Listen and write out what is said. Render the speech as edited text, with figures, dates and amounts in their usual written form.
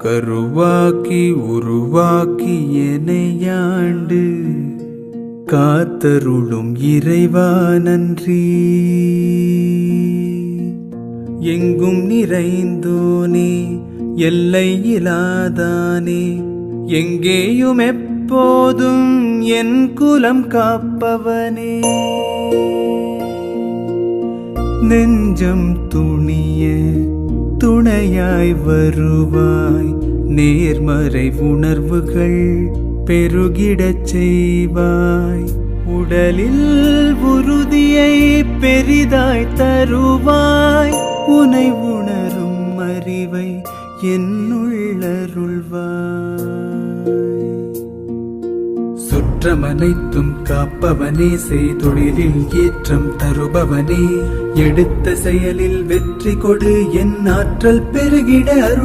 கருவாக்கி உருவாக்கி எனையாண்டு காத்தருளும் இறைவா நன்றி. எங்கும் நிறைந்தோனே எல்லை இலாதானே, எங்கேயும் எப்போதும் என் குலம் காப்பவனே. நெஞ்சம் துணிய துணையாய் வருவாய், நேர்மறை உணர்வுகள் பெருகிடச் செய்வாய். உடலில் உறுதியை பெரிதாய் தருவாய், உனை உணரும் அறிவை என்னுள்ளருள்வாய். சுற்றமனைத்தும் காப்பவனே, செய்தொழிலில் ஏற்றம் தருபவனே, எடுத்த செயலில் வெற்றி கொடு, என் ஆற்றல் பெருகிட அருள்.